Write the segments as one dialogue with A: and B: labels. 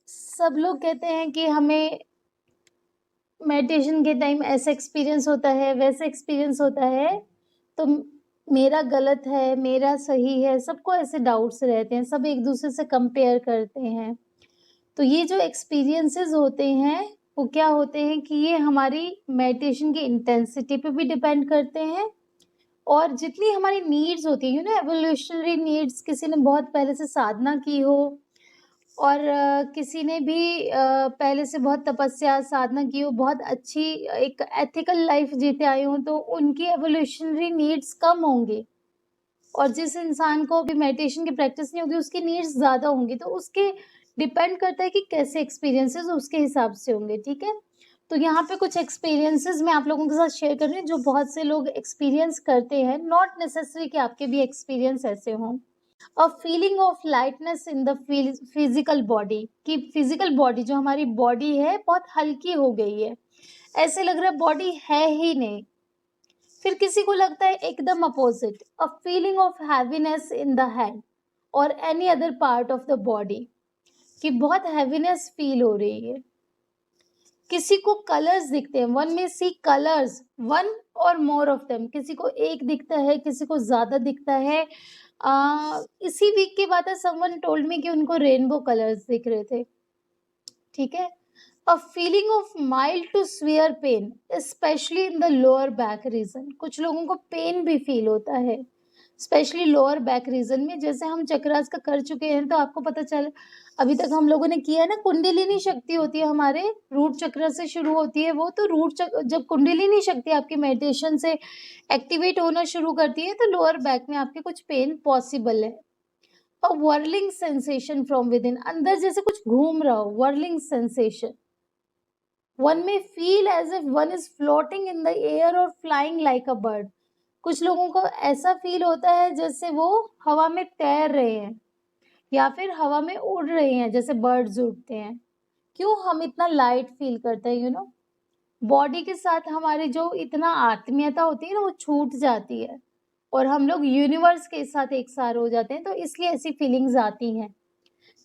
A: सब लोग कहते हैं कि हमें मेडिटेशन के टाइम ऐसा एक्सपीरियंस होता है, वैसा एक्सपीरियंस होता है, तो मेरा गलत है, मेरा सही है, सबको ऐसे डाउट्स रहते हैं, सब एक-दूसरे से कंपेयर करते हैं। तो ये जो एक्सपीरियंसेस होते हैं, वो क्या होते हैं कि ये हमारी मेडिटेशन की इंटेंसिटी पे भी डिपेंड करते हैं और जितनी हमारी नीड्स होती हैं, एवोल्यूशनरी नीड्स, किसी ने बहुत पहले से साधना की हो और किसी ने भी पहले से बहुत तपस्या, साधना की हो, बहुत अच्छी एक एथिकल लाइफ जीते आए हों, तो उनकी एवोल्यूशनरी नीड्स कम होंगी और जिस इंसान को अभी मेडिटेशन की प्रैक्टिस नहीं होगी, उसकी नीड्स ज़्यादा होंगी। तो उसके डिपेंड करता है कि कैसे एक्सपीरियंसेस उसके हिसाब से होंगे, ठीक है? तो यहाँ पे कुछ एक्सपीरियंसेस मैं आप लोगों के साथ शेयर कर रही हूँ, जो बहुत से लोग एक्सपीरियंस करते हैं, नॉट नेसेसरी कि आपके भी एक्सपीरियंस ऐसे हों। अ feeling of lightness in the physical body, कि फिजिकल बॉडी जो हमारी बॉडी है बहुत हल्की हो गई है, ऐसे लग रहा है बॉडी है ही नहीं। फिर किसी को लगता है एकदम opposite, a feeling of heaviness in the head और any other part of the body, कि बहुत हैवीनेस फील हो रही है। किसी को कलर्स दिखते हैं, वन में सी कलर्स, वन और मोर ऑफ देम, किसी को एक दिखता है, किसी को ज्यादा दिखता है। इसी वीक की बात है, समवन टोल्ड मी कि उनको रेनबो कलर्स दिख रहे थे, ठीक है। A feeling of mild to severe pain, specially in the lower back region, कुछ लोगों को पेन भी फील होता है स्पेशली लोअर बैक रीजन में। जैसे हम चक्रास का कर चुके हैं तो आपको पता चल, अभी तक हम लोगों ने किया है ना, कुंडलिनी शक्ति होती है हमारे रूट चक्र से शुरू होती है वो, तो रूट चक्र जब कुंडलिनी शक्ति आपकी मेडिटेशन से एक्टिवेट होना शुरू करती है तो लोअर बैक में आपके कुछ पेन पॉसिबल है। A whirling sensation from within, अंदर जैसे कुछ घूम रहा हो, वर्लिंग सेंसेशन। वन में feel as if one is floating in the air और फ्लाइंग लाइक अ बर्ड, कुछ लोगों को ऐसा फील होता है जैसे वो हवा में तैर रहे हैं या फिर हवा में उड़ रहे हैं जैसे बर्ड्स उड़ते हैं। क्यों हम इतना लाइट फील करते हैं, बॉडी के साथ हमारी जो इतना आत्मीयता होती है ना, वो छूट जाती है और हम लोग यूनिवर्स के साथ एक सार हो जाते हैं, तो इसलिए ऐसी फीलिंग्स आती हैं।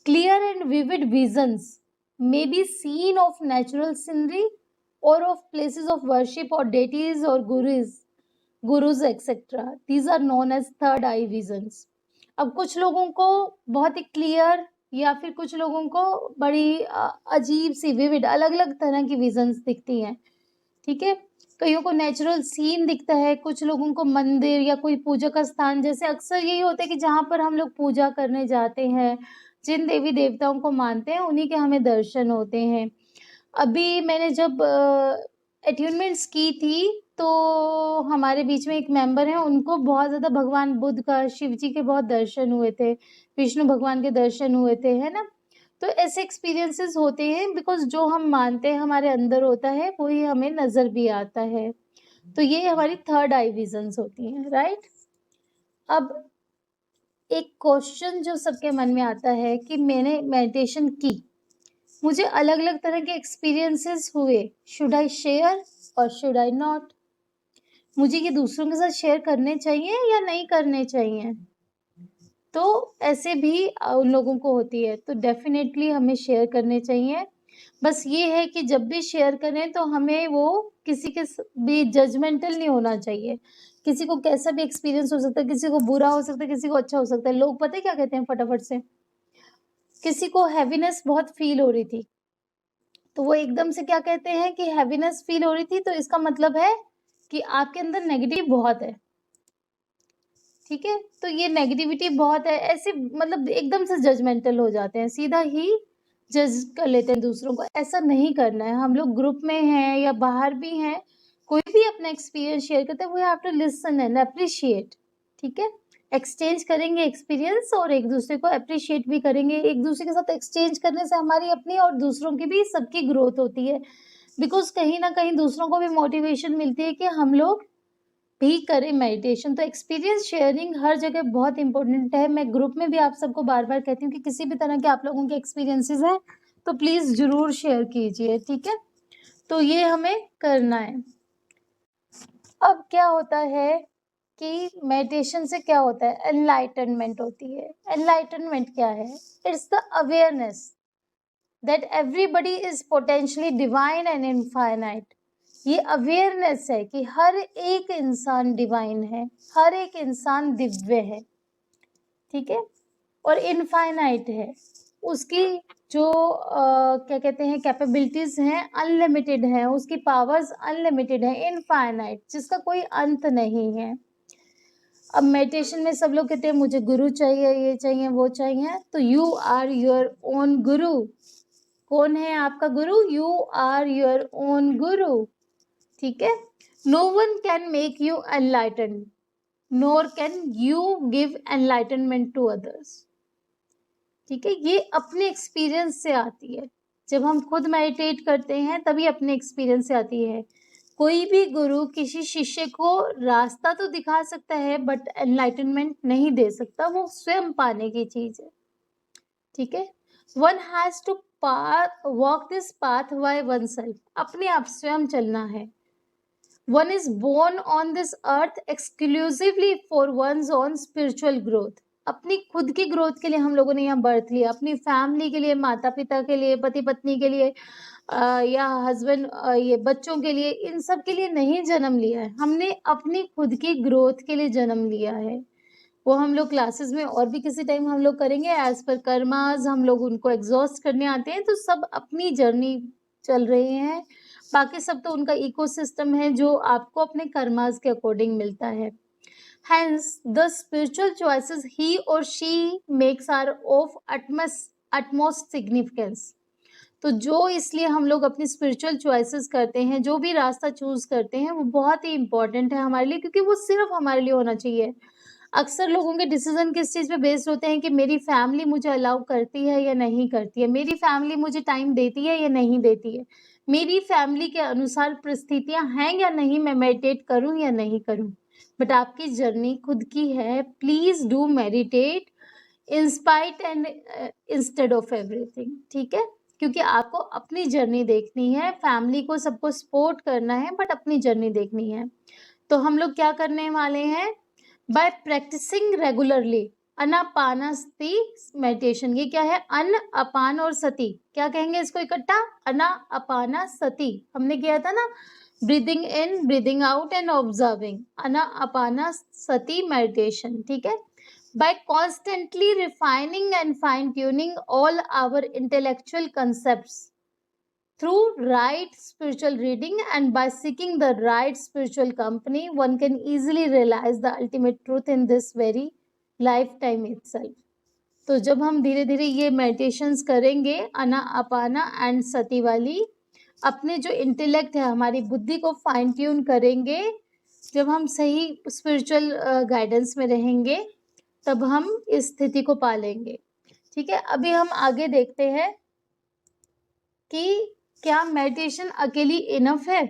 A: Clear and vivid visions may be seen of natural scenery or of places of worship or deities or gurus etc. These are known as third eye visions. अब कुछ लोगों को बहुत ही क्लियर या फिर कुछ लोगों को बड़ी अजीब सी विविड अलग अलग तरह की विजन्स दिखती हैं, ठीक है। कईयों को नेचुरल सीन दिखता है, कुछ लोगों को मंदिर या कोई पूजा का स्थान, जैसे अक्सर यही होता है कि जहाँ पर हम लोग पूजा करने जाते हैं, जिन देवी देवताओं को मानते हैं, उन्हीं के हमें दर्शन होते हैं। अभी मैंने जब अट्यूनमेंट्स की थी तो हमारे बीच में एक मेंबर हैं, उनको बहुत ज़्यादा भगवान बुद्ध का, शिव जी के बहुत दर्शन हुए थे, विष्णु भगवान के दर्शन हुए थे, है ना? तो ऐसे एक्सपीरियंसेस होते हैं बिकॉज़ जो हम मानते हैं हमारे अंदर होता है, वही हमें नज़र भी आता है। तो ये हमारी थर्ड आई विज़न्स होती हैं, राइट? अब एक क्वेश्चन जो सबके मन में आता है कि मैंने मेडिटेशन की, मुझे अलग-अलग तरह के एक्सपीरियंसेस हुए, शुड आई शेयर और शुड आई नॉट? मुझे ये दूसरों के साथ शेयर करने चाहिए या नहीं करने चाहिए? तो ऐसे भी उन लोगों को होती है, तो डेफ़िनेटली हमें शेयर करने चाहिए। बस ये है कि जब भी शेयर करें तो हमें वो किसी के भी जजमेंटल नहीं होना चाहिए। किसी को कैसा भी एक्सपीरियंस हो सकता है, किसी को बुरा हो सकता है, किसी को अच्छा हो सकता है। लोग पता है क्या कहते हैं फटाफट से? किसी को हैवीनेस बहुत फ़ील हो रही थी, तो वो एकदम से क्या कहते हैं कि हैवीनेस फ़ील हो रही थी, तो इसका मतलब है कि आपके अंदर नेगेटिव बहुत है, ठीक है? तो ये नेगेटिविटी बहुत है, ऐसे मतलब एकदम से जजमेंटल हो जाते हैं, सीधा ही जज कर लेते हैं दूसरों को। ऐसा नहीं करना है। हम लोग ग्रुप में हैं या बाहर भी हैं, कोई भी अपना एक्सपीरियंस शेयर करता है, we have to listen and appreciate, ठीक है? एक्सचेंज करेंगे एक्सपीरियंस और एक दूसरे को एप्रिशिएट भी करेंगे। एक दूसरे के साथ एक्सचेंज करने से हमारी अपनी और दूसरों की भी, सबकी ग्रोथ होती है। बिकॉज़ कहीं न कहीं दूसरों को भी मोटिवेशन मिलती है कि हम लोग भी करें मेडिटेशन। तो एक्सपीरियंस शेयरिंग हर जगह बहुत इम्पोर्टेंट है। मैं ग्रुप में भी आप सबको बार-बार कहती हूँ कि किसी भी तरह के आप लोगों के एक्सपीरियंसेस हैं, तो प्लीज़ ज़रूर शेयर कीजिए, ठीक है? तो ये हमें करना है। अब क्या होता है कि मेडिटेशन से क्या होता है? एनलाइटनमेंट होती है। एनलाइटनमेंट क्या है? It's the awareness that everybody is potentially divine and infinite. ये अवेयरनेस है कि हर एक इंसान डिवाइन है, हर एक इंसान दिव्य है, ठीक है, और इनफाइनाइट है। उसकी जो क्या कहते हैं कैपेबिलिटीज हैं अनलिमिटेड हैं, उसकी पावर्स अनलिमिटेड है, इनफाइनाइट, जिसका कोई अंत नहीं है। अब मेडिटेशन में सब लोग कहते हैं मुझे गुरु चाहिए, ये चाहिए, वो चाहिए, तो यू आर योर ओन गुरु। कौन है आपका गुरु? You are your own guru, ठीक है। No one can make you enlighten, nor can you give enlightenment to others, ठीक है। ये अपने एक्सपीरियंस से आती है। जब हम खुद मेडिटेट करते हैं तभी अपने एक्सपीरियंस से आती है। कोई भी गुरु किसी शिष्य को रास्ता तो दिखा सकता है बट एनलाइटनमेंट नहीं दे सकता, वो स्वयं पाने की चीज है, ठीक है। One has to walk this path by oneself, अपने आप स्वयं चलना है। One is born on this earth exclusively for one's own spiritual growth. अपनी खुद की ग्रोथ के लिए हम लोगों ने यहाँ बर्थ लिया, अपनी फैमिली के लिए, माता पिता के लिए, पति पत्नी के लिए या हस्बैंड, ये बच्चों के लिए, इन सब के लिए नहीं जन्म लिया है। हमने अपनी खुद की ग्रोथ के लिए जन्म लिया है। वो हम लोग क्लासेस में और भी किसी टाइम हम लोग करेंगे, एज पर कर्मास हम लोग उनको एग्जॉस्ट करने आते हैं, तो सब अपनी जर्नी चल रहे हैं। बाकी सब तो उनका इकोसिस्टम है जो आपको अपने कर्मास के अकॉर्डिंग मिलता है। Hence, the spiritual choices he or she makes are of utmost significance. तो जो इसलिए हम लोग अपनी स्पिरिचुअल चॉइसेस करते हैं, जो भी रास्ता चूज करते हैं, वो बहुत ही इंपॉर्टेंट है हमारे लिए, क्योंकि वो सिर्फ हमारे लिए होना चाहिए। अक्सर लोगों के डिसीजन किस चीज़ पे बेस्ड होते हैं कि मेरी फैमिली मुझे अलाउ करती है या नहीं करती है, मेरी फैमिली मुझे टाइम देती है या नहीं देती है, मेरी फैमिली के अनुसार परिस्थितियां हैं या नहीं, मैं मेडिटेट करूं या नहीं करूं। बट आपकी जर्नी खुद की है। Please do meditate in spite and instead of everything, ठीक है, क्योंकि आपको अपनी जर्नी देखनी है, फैमिली को सबको सपोर्ट करना है, बट अपनी जर्नी देखनी है। तो हम लोग क्या करने वाले हैं? By practising regularly Anapanasati meditation. ये क्या है? अन, अपान और सती। क्या कहेंगे इसको इकट्ठा? अना, अपाना, सती। हमने किया था ना, breathing in, breathing out and observing, अना अपाना सती मेडिटेशन, ठीक है। by constantly refining and fine tuning all our intellectual concepts through right spiritual reading and by seeking the right spiritual company, one can easily realize the ultimate truth in this very lifetime itself. तो जब हम धीरे धीरे ये meditations करेंगे, अना अपाना and सती वाली, अपने जो इंटेलेक्ट है, हमारी बुद्धि को फाइन ट्यून करेंगे, जब हम सही स्पिरिचुअल गाइडेंस में रहेंगे, तब हम इस स्थिति को पालेंगे, ठीक है। अभी हम आगे देखते हैं कि क्या मेडिटेशन अकेली इनफ है?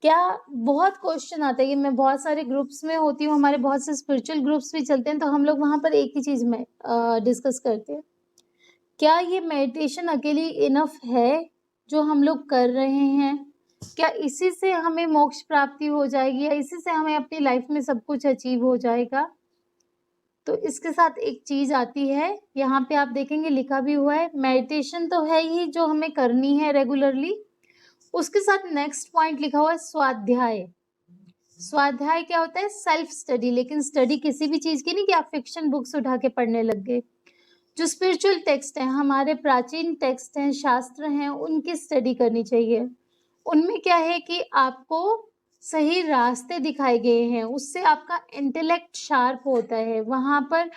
A: क्या बहुत क्वेश्चन आता है कि मैं बहुत सारे ग्रुप्स में होती हूँ, हमारे बहुत से स्पिरिचुअल ग्रुप्स भी चलते हैं, तो हम लोग वहाँ पर एक ही चीज़ में डिस्कस करते हैं, क्या ये मेडिटेशन अकेली इनफ है जो हम लोग कर रहे हैं? क्या इसी से हमें मोक्ष प्राप्ति हो जाएगी या इसी से हमें अपनी लाइफ में सब कुछ अचीव हो जाएगा? तो इसके साथ एक चीज आती है, यहाँ पे आप देखेंगे लिखा भी हुआ है, मेडिटेशन तो है ही जो हमें करनी है रेगुलरली, उसके साथ नेक्स्ट पॉइंट लिखा हुआ है स्वाध्याय। स्वाध्याय क्या होता है? Self study. लेकिन स्टडी किसी भी चीज की नहीं कि आप फिक्शन बुक्स उठा के पढ़ने लग गए। जो स्पिरिचुअल टेक्स्ट हैं, हमारे प्राचीन टेक्स्ट हैं, शास्त्र हैं, उनकी स्टडी करनी चाहिए। उनमें क्या है कि आपको सही रास्ते दिखाए गए हैं, उससे आपका इंटेलेक्ट शार्प होता है। वहाँ पर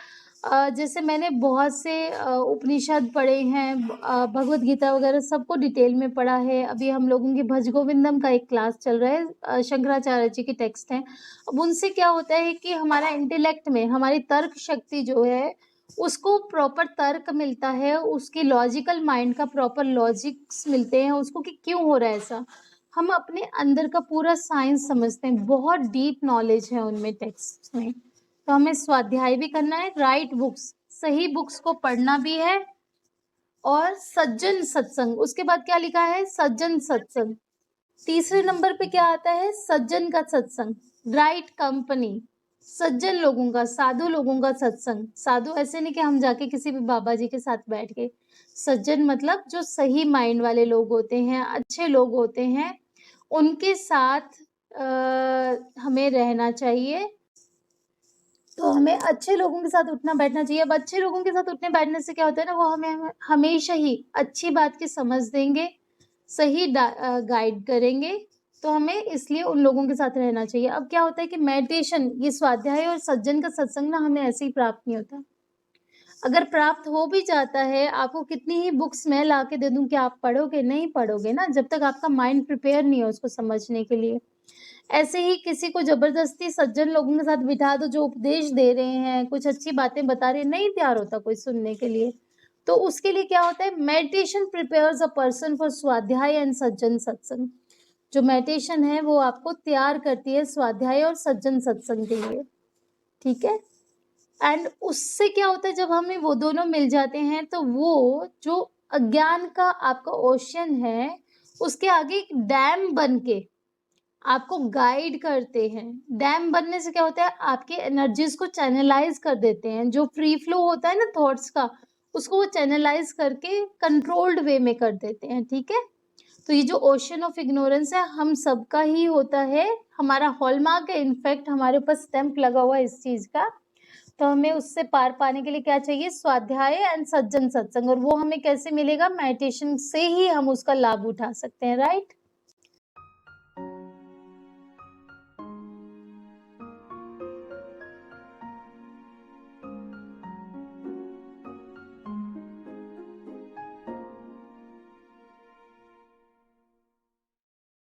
A: जैसे मैंने बहुत से उपनिषद पढ़े हैं, भगवत गीता वगैरह सबको डिटेल में पढ़ा है। अभी हम लोगों की भज गोविंदम का एक क्लास चल रहा है, शंकराचार्य जी के टेक्स्ट हैं। अब उनसे क्या होता है कि हमारा इंटेलेक्ट में हमारी तर्क शक्ति जो है, उसको प्रॉपर तर्क मिलता है, उसकी लॉजिकल माइंड का प्रॉपर लॉजिक्स मिलते हैं उसको कि क्यों हो रहा है ऐसा। हम अपने अंदर का पूरा साइंस समझते हैं, बहुत डीप नॉलेज है उनमें टेक्स्ट में। तो हमें स्वाध्याय भी करना है, राइट बुक्स, सही बुक्स को पढ़ना भी है, और सज्जन सत्संग। उसके बाद क्या लिखा है? सज्जन सत्संग। तीसरे नंबर पे क्या आता है? सज्जन का सत्संग, राइट कंपनी, सज्जन लोगों का, साधु लोगों का सत्संग। साधु ऐसे नहीं कि हम जाके किसी भी बाबा जी के साथ बैठ गए। सज्जन मतलब जो सही माइंड वाले लोग होते हैं, अच्छे लोग होते हैं, उनके साथ हमें रहना चाहिए। तो हमें अच्छे लोगों के साथ उठना-बैठना चाहिए। अब अच्छे लोगों के साथ उठने-बैठने से क्या होता है ना, वो हमें हमेशा ही अच्छी बात की समझ देंगे, सही गाइड करेंगे, तो हमें इसलिए उन लोगों के साथ रहना चाहिए। अब क्या होता है कि मेडिटेशन, ये स्वाध्याय और सज्जन का सत्संग ना हमें ऐसे ही प्राप्त नहीं होता। अगर प्राप्त हो भी जाता है, आपको कितनी ही बुक्स मैं ला के दे दूँ कि आप पढ़ोगे, नहीं पढ़ोगे ना, जब तक आपका माइंड प्रिपेयर नहीं है उसको समझने के लिए। ऐसे ही किसी को ज़बरदस्ती सज्जन लोगों के साथ बिठा दो जो उपदेश दे रहे हैं, कुछ अच्छी बातें बता रहे हैं, नहीं तैयार होता कोई सुनने के लिए। तो उसके लिए क्या होता है, meditation prepares a person for स्वाध्याय एंड सज्जन सत्संग। जो मेडिटेशन है वो आपको तैयार करती है स्वाध्याय और सज्जन सत्संग के लिए, ठीक है? एंड उससे क्या होता है, जब हमें वो दोनों मिल जाते हैं तो वो जो अज्ञान का आपका ओशन है, उसके आगे एक डैम बन के आपको गाइड करते हैं। डैम बनने से क्या होता है, आपकी एनर्जीज को चैनलाइज कर देते हैं। जो फ्री फ्लो होता है ना थॉट्स का, उसको वो चैनलाइज करके कंट्रोल्ड वे में कर देते हैं, ठीक है? तो ये जो ओशन ऑफ इग्नोरेंस है, हम सबका ही होता है, हमारा हॉलमार्क है, इनफैक्ट हमारे ऊपर स्टैंप लगा हुआ है इस चीज का। तो हमें उससे पार पाने के लिए क्या चाहिए, स्वाध्याय एंड सज्जन सत्संग। और वो हमें कैसे मिलेगा, मेडिटेशन से ही हम उसका लाभ उठा सकते हैं, राइट?